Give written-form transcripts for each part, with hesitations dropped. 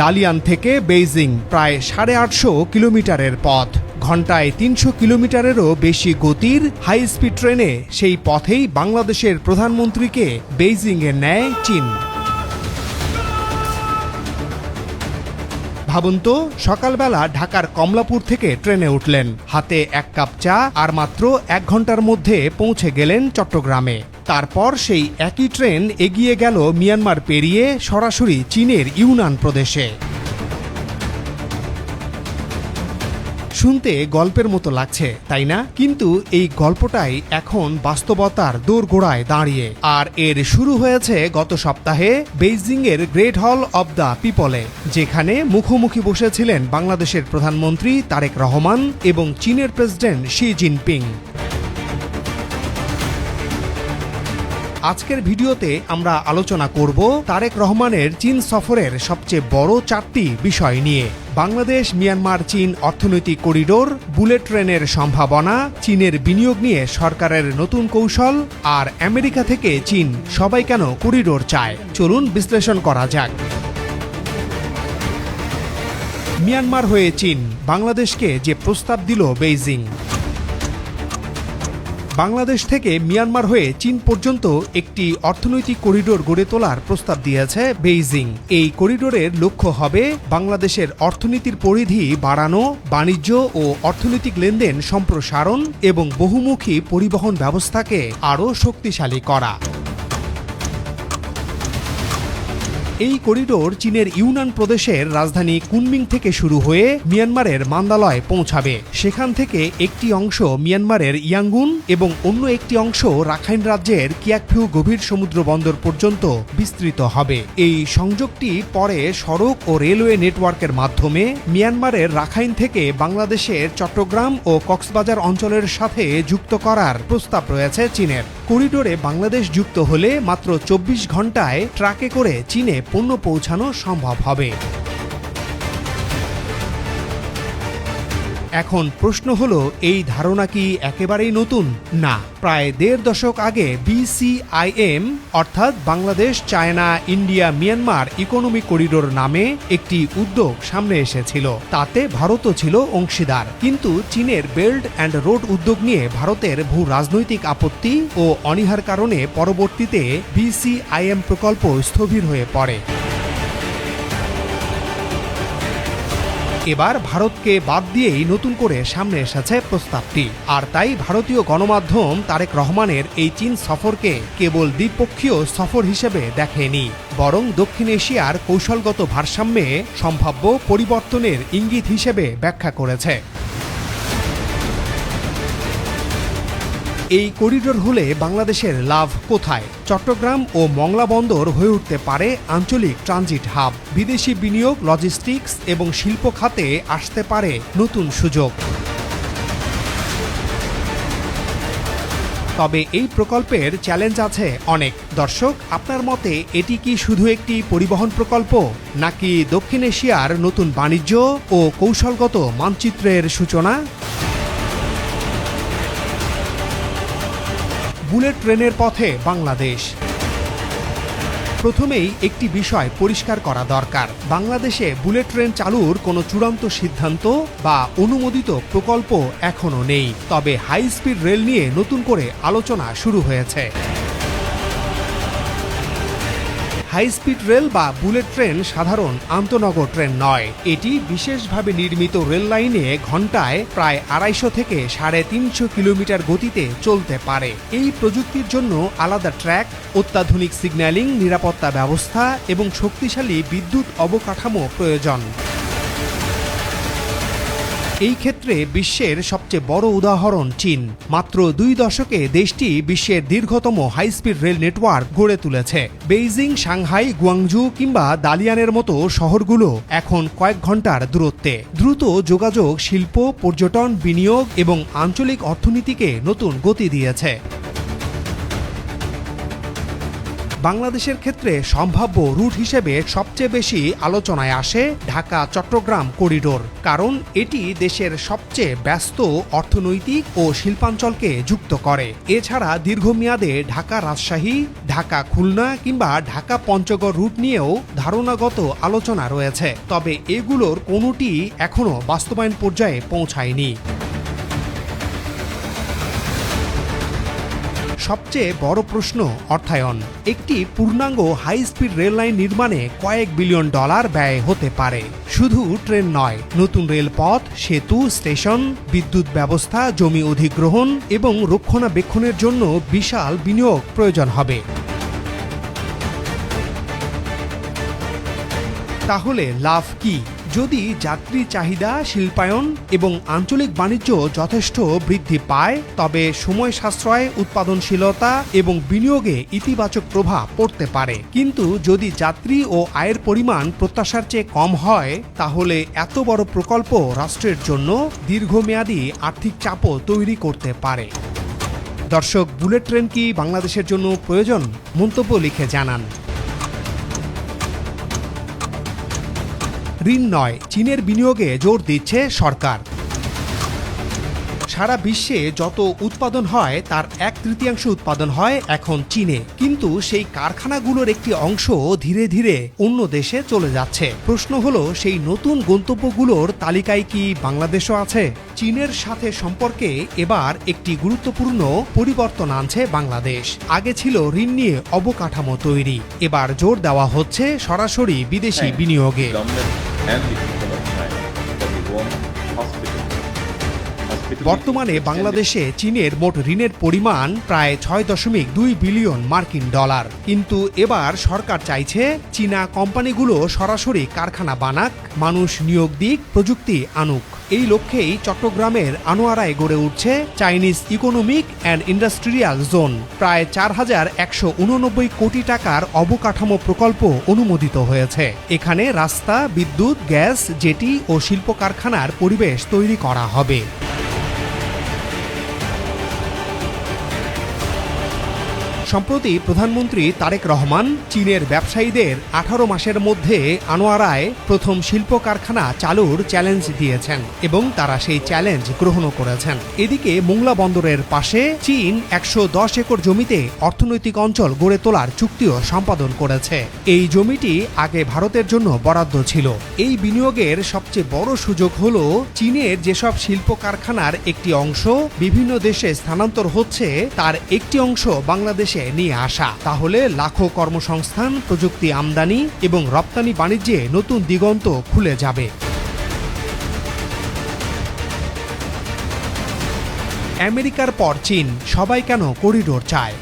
Dalian থেকে Beijing প্রায় 850 কিলোমিটারের পথ। ঘণ্টায় 300 কিলোমিটারেরও বেশি গতির হাই স্পিড ট্রেনে সেই পথেই বাংলাদেশের প্রধানমন্ত্রীকে বেইজিংয়ে নেয় চীন। ভাবুন তো, সকালবেলা ঢাকার কমলাপুর থেকে ট্রেনে উঠলেন, হাতে 1 কাপ চা, আর মাত্র 1 ঘন্টার মধ্যে পৌঁছে গেলেন চট্টগ্রামে। তারপর সেই একই ট্রেন এগিয়ে গেল মিয়ানমার পেরিয়ে সরাসরি চীনের ইউনান প্রদেশে। শুনতে গল্পের মতো লাগছে, তাই না? কিন্তু এই গল্পটাই এখন বাস্তবতার দোরগোড়ায় দাঁড়িয়ে। আর এর শুরু হয়েছে গত সপ্তাহে বেইজিংয়ের গ্রেট হল অব দ্য পিপলে, যেখানে মুখোমুখি বসেছিলেন বাংলাদেশের প্রধানমন্ত্রী তারেক রহমান এবং চীনের প্রেসিডেন্ট শি জিনপিং। আজকের ভিডিওতে আমরা আলোচনা করব তারেক রহমানের চীন সফরের সবচেয়ে বড় 4টি বিষয় নিয়ে। বাংলাদেশ মিয়ানমার চীন অর্থনৈতিক করিডোর, বুলেট ট্রেনের সম্ভাবনা, চীনের বিনিয়োগ নিয়ে সরকারের নতুন কৌশল, আর আমেরিকা থেকে চীন সবাই কেন করিডোর চায়। চলুন বিশ্লেষণ করা যাক। মিয়ানমার হয়ে চীন, বাংলাদেশকে যে প্রস্তাব দিল বেইজিং। বাংলাদেশ থেকে মিয়ানমার হয়ে চীন পর্যন্ত একটি অর্থনৈতিক করিডোর গড়ে তোলার প্রস্তাব দিয়েছে বেইজিং। এই করিডোরের লক্ষ্য হবে বাংলাদেশের অর্থনীতির পরিধি বাড়ানো, বাণিজ্য ও অর্থনৈতিক লেনদেন সম্প্রসারণ এবং বহুমুখী পরিবহন ব্যবস্থাকে আরও শক্তিশালী করা। এই করিডোর চীনের ইউনান প্রদেশের রাজধানী কুনমিং থেকে শুরু হয়ে মিয়ানমারের মান্দালয়ে পৌঁছাবে। সেখান থেকে একটি অংশ মিয়ানমারের ইয়াঙ্গুন এবং অন্য একটি অংশ রাখাইন রাজ্যের কিয়াকফিউ গভীর সমুদ্র বন্দর পর্যন্ত বিস্তৃত হবে। এই সংযোগটি পরে সড়ক ও রেলওয়ে নেটওয়ার্কের মাধ্যমে মিয়ানমারের রাখাইন থেকে বাংলাদেশের চট্টগ্রাম ও কক্সবাজার অঞ্চলের সাথে যুক্ত করার প্রস্তাব রয়েছে চীনের। করিডোরে বাংলাদেশ যুক্ত হলে মাত্র 24 ঘন্টায় ট্রাকে করে চীনে পণ্য পৌঁছানো সম্ভব হবে। এখন প্রশ্ন হলো, এই ধারণা কি একেবারেই নতুন? না, প্রায় 1.5 দশক আগে BCIM অর্থাৎ Bangladesh China India Myanmar economic corridor নামে একটি উদ্যোগ সামনে এসেছিল। তাতে ভারতও ছিল অংশীদার, কিন্তু চীনের বেল্ট অ্যান্ড রোড উদ্যোগ নিয়ে ভারতের ভূ রাজনৈতিক আপত্তি ও অনীহার কারণে পরবর্তীতে BCIM প্রকল্প স্থবির হয়ে পড়ে। এবার ভারতকে বাদ দিয়েই নতুন করে সামনে এসেছে প্রস্তাবটি। আর তাই ভারতীয় গণমাধ্যম তারেক রহমানের এই চীন সফরকে কেবল দ্বিপক্ষীয় সফর হিসেবে দেখেনি, বরং দক্ষিণ এশিয়ার কৌশলগত ভারসাম্যে সম্ভাব্য পরিবর্তনের ইঙ্গিত হিসেবে ব্যাখ্যা করেছে। এই করিডোর হলে বাংলাদেশের লাভ কোথায়? চট্টগ্রাম ও মংলা বন্দর হয়ে উঠতে পারে আঞ্চলিক ট্রানজিট হাব। বিদেশি বিনিয়োগ, লজিস্টিক্স এবং শিল্প খাতে আসতে পারে নতুন সুযোগ। তবে এই প্রকল্পের চ্যালেঞ্জ আছে অনেক। দর্শক, আপনার মতে এটি কি শুধু একটি পরিবহন প্রকল্প, নাকি দক্ষিণ এশিয়ার নতুন বাণিজ্য ও কৌশলগত মানচিত্রের সূচনা? বুলেট ট্রেনের পথে বাংলাদেশ। প্রথমেই একটি বিষয় পরিষ্কার করা দরকার, বাংলাদেশে বুলেট ট্রেন চালুর কোনো চূড়ান্ত সিদ্ধান্ত বা অনুমোদিত প্রকল্প এখনো নেই। তবে হাই স্পিড রেল নিয়ে নতুন করে আলোচনা শুরু হয়েছে। হাই স্পিড রেল বা বুলেট ট্রেন সাধারণ আন্তনগর ট্রেন নয়। এটি বিশেষভাবে নির্মিত রেল লাইনে ঘণ্টায় প্রায় 250 থেকে 350 কিলোমিটার গতিতে চলতে পারে। এই প্রযুক্তির জন্য আলাদা ট্র্যাক, অত্যাধুনিক সিগন্যালিং, নিরাপত্তা ব্যবস্থা এবং শক্তিশালী বিদ্যুৎ অবকাঠামো প্রয়োজন। এই ক্ষেত্রে বিশ্বের সবচেয়ে বড় উদাহরণ চীন। মাত্র 2 দশকে দেশটি বিশ্বের দীর্ঘতম হাই স্পিড রেল নেটওয়ার্ক গড়ে তুলেছে। বেইজিং, সাংহাই, গুয়াংজু কিংবা দালিয়ানের মতো শহরগুলো এখন কয়েক ঘন্টার দূরত্বে। দ্রুত যোগাযোগ শিল্প, পর্যটন, বিনিয়োগ এবং আঞ্চলিক অর্থনীতিকে নতুন গতি দিয়েছে। বাংলাদেশের ক্ষেত্রে সম্ভাব্য রুট হিসেবে সবচেয়ে বেশি আলোচনায় আসে ঢাকা চট্টগ্রাম করিডোর, কারণ এটি দেশের সবচেয়ে ব্যস্ত অর্থনৈতিক ও শিল্পাঞ্চলকে যুক্ত করে। এছাড়া দীর্ঘমেয়াদে ঢাকা রাজশাহী, ঢাকা খুলনা কিংবা ঢাকা পঞ্চগড় রুট নিয়েও ধারণাগত আলোচনা রয়েছে, তবে এগুলোর কোনোটি এখনও বাস্তবায়ন পর্যায়ে পৌঁছায়নি। সবচেয়ে বড় প্রশ্ন অর্থায়ন। একটি পূর্ণাঙ্গ হাই স্পিড রেল লাইন নির্মাণে কয়েক বিলিয়ন ডলার ব্যয় হতে পারে। শুধু ট্রেন নয়, নতুন রেলপথ, সেতু, স্টেশন, বিদ্যুৎ ব্যবস্থা, জমি অধিগ্রহণ এবং রক্ষণাবেক্ষণের জন্য বিশাল বিনিয়োগ প্রয়োজন হবে। তাহলে লাভ কি? যদি যাত্রী চাহিদা, শিল্পায়ন এবং আঞ্চলিক বাণিজ্য যথেষ্ট বৃদ্ধি পায়, তবে সময় সাশ্রয়, উৎপাদনশীলতা এবং বিনিয়োগে ইতিবাচক প্রভাব পড়তে পারে। কিন্তু যদি যাত্রী ও আয়ের পরিমাণ প্রত্যাশার চেয়ে কম হয়, তাহলে এত বড় প্রকল্প রাষ্ট্রের জন্য দীর্ঘমেয়াদী আর্থিক চাপও তৈরি করতে পারে। দর্শক, বুলেট ট্রেন কি বাংলাদেশের জন্য প্রয়োজন? মন্তব্য লিখে জানান। ঋণ নয়, চীনের বিনিয়োগে জোর দিচ্ছে সরকার। সারা বিশ্বে যত উৎপাদন হয় তার 1/3 উৎপাদন হয় এখন চীনে, কিন্তু সেই কারখানাগুলোর একটি অংশ ধীরে ধীরে অন্য দেশে চলে যাচ্ছে। প্রশ্ন হলো, সেই নতুন গন্তব্যগুলোর তালিকায় কি বাংলাদেশও আছে? চীনের সাথে সম্পর্কে এবার একটি গুরুত্বপূর্ণ পরিবর্তন আনছে বাংলাদেশ। আগে ছিল ঋণ নিয়ে অবকাঠামো তৈরি, এবার জোর দেওয়া হচ্ছে সরাসরি বিদেশি বিনিয়োগে। বর্তমানে বাংলাদেশে চীনের মোট ঋণের পরিমাণ প্রায় 6.2 বিলিয়ন মার্কিন ডলার, কিন্তু এবার সরকার চাইছে চীনা কোম্পানিগুলো সরাসরি কারখানা বানাক, মানুষ নিয়োগ দিক, প্রযুক্তি আনুক। এই লক্ষ্যেই চট্টগ্রামের আনোয়ারায় গড়ে উঠছে Chinese economic and industrial zone. প্রায় 4,189 কোটি টাকার অবকাঠামো প্রকল্প অনুমোদিত হয়েছে। এখানে রাস্তা, বিদ্যুৎ, গ্যাস, জেটি ও শিল্প কারখানার পরিবেশ তৈরি করা হবে। সম্প্রতি প্রধানমন্ত্রী তারেক রহমান চীনের ব্যবসায়ীদের 18 মাসের মধ্যে আনোয়ারায় প্রথম শিল্প কারখানা চালুর চ্যালেঞ্জ দিয়েছেন এবং তারা সেই চ্যালেঞ্জ গ্রহণও করেছেন। এদিকে মোংলা বন্দরের পাশে চীন 110 একর জমিতে অর্থনৈতিক অঞ্চল গড়ে তোলার চুক্তিও সম্পাদন করেছে। এই জমিটি আগে ভারতের জন্য বরাদ্দ ছিল। এই বিনিয়োগের সবচেয়ে বড় সুযোগ হল চীনের যেসব শিল্প কারখানার একটি অংশ বিভিন্ন দেশে স্থানান্তর হচ্ছে, তার একটি অংশ বাংলাদেশে নিয়ে আসা। তাহলে লাখো কর্মসংস্থান, প্রযুক্তি আমদানি এবং রপ্তানি বাণিজ্যে নতুন দিগন্ত খুলে যাবে। আমেরিকার পর চীন, সবাই কেন করিডোর চায়?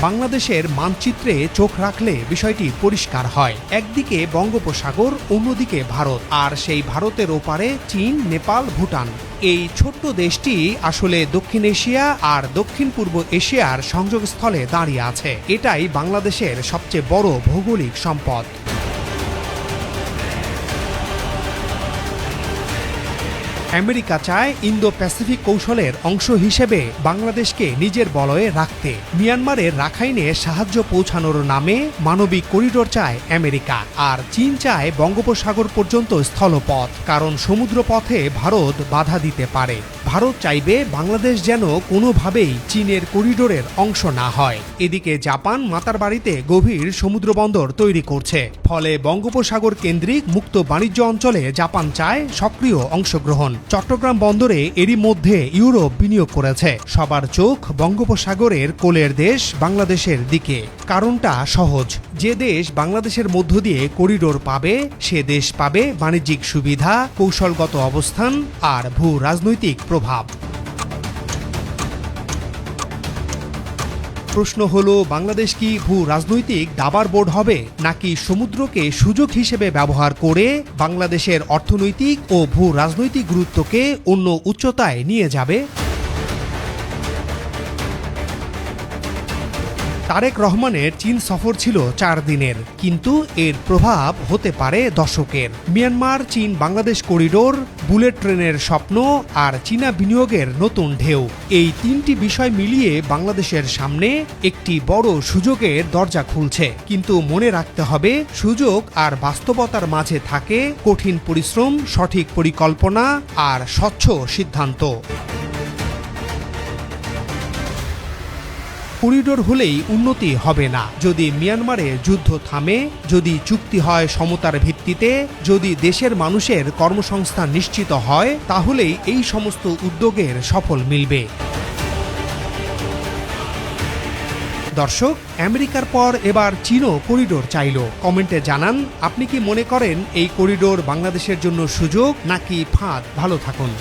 বাংলাদেশের মানচিত্রে চোখ রাখলে বিষয়টি পরিষ্কার হয়। একদিকে বঙ্গোপসাগর, অন্যদিকে ভারত, আর সেই ভারতের ওপারে চীন, নেপাল, ভুটান। এই ছোট্ট দেশটি আসলে দক্ষিণ এশিয়া আর দক্ষিণ পূর্ব এশিয়ার সংযোগস্থলে দাঁড়িয়ে আছে। এটাই বাংলাদেশের সবচেয়ে বড় ভৌগোলিক সম্পদ। আমেরিকা চায় ইন্দো প্যাসিফিক কৌশলের অংশ হিসেবে বাংলাদেশকে নিজের বলয়ে রাখতে। মিয়ানমারের রাখাইনে সাহায্য পৌঁছানোর নামে মানবিক করিডোর চায় আমেরিকা, আর চীন চায় বঙ্গোপসাগর পর্যন্ত স্থলপথ, কারণ সমুদ্রপথে ভারত বাধা দিতে পারে। ভারত চাইবে বাংলাদেশ যেন কোনোভাবেই চীনের করিডোরের অংশ না হয়। এদিকে জাপান মাতারবাড়িতে গভীর সমুদ্রবন্দর তৈরি করছে, ফলে বঙ্গোপসাগর কেন্দ্রিক মুক্ত বাণিজ্য অঞ্চলে জাপান চায় সক্রিয় অংশগ্রহণ। চট্টগ্রাম বন্দরে এরই মধ্যে ইউরোপ বিনিয়োগ করেছে। সবার চোখ বঙ্গোপসাগরের কোলের দেশ বাংলাদেশের দিকে। কারণটা সহজ, যে দেশ বাংলাদেশের মধ্য দিয়ে করিডোর পাবে, সে দেশ পাবে বাণিজ্যিক সুবিধা, কৌশলগত অবস্থান আর ভূ রাজনৈতিক প্রভাব। প্রশ্ন হলো, বাংলাদেশ কি ভূ রাজনৈতিক দাবার বোর্ড হবে, নাকি সমুদ্রকে সুযোগ হিসেবে ব্যবহার করে বাংলাদেশের অর্থনৈতিক ও ভূ রাজনৈতিক গুরুত্বকে অন্য উচ্চতায় নিয়ে যাবে? তারেক রহমানের চীন সফর ছিল 4 দিনের, কিন্তু এর প্রভাব হতে পারে দশকের। মিয়ানমার চীন বাংলাদেশ করিডোর, বুলেট ট্রেনের স্বপ্ন আর চীনা বিনিয়োগের নতুন ঢেউ, এই 3টি বিষয় মিলিয়ে বাংলাদেশের সামনে একটি বড় সুযোগের দরজা খুলছে। কিন্তু মনে রাখতে হবে, সুযোগ আর বাস্তবতার মাঝে থাকে কঠিন পরিশ্রম, সঠিক পরিকল্পনা আর স্বচ্ছ সিদ্ধান্ত। করিডোর হলেই উন্নতি হবে না। যদি মিয়ানমারে যুদ্ধ থামে, যদি চুক্তি হয় সমতার ভিত্তিতে, যদি দেশের মানুষের কর্মসংস্থান নিশ্চিত হয়, তাহলেই এই সমস্ত উদ্যোগের সফল মিলবে। দর্শক, আমেরিকার পর এবার চীনও করিডোর চাইল। কমেন্টে জানান, আপনি কি মনে করেন এই করিডোর বাংলাদেশের জন্য সুযোগ নাকি ফাঁদ? ভালো থাকুন।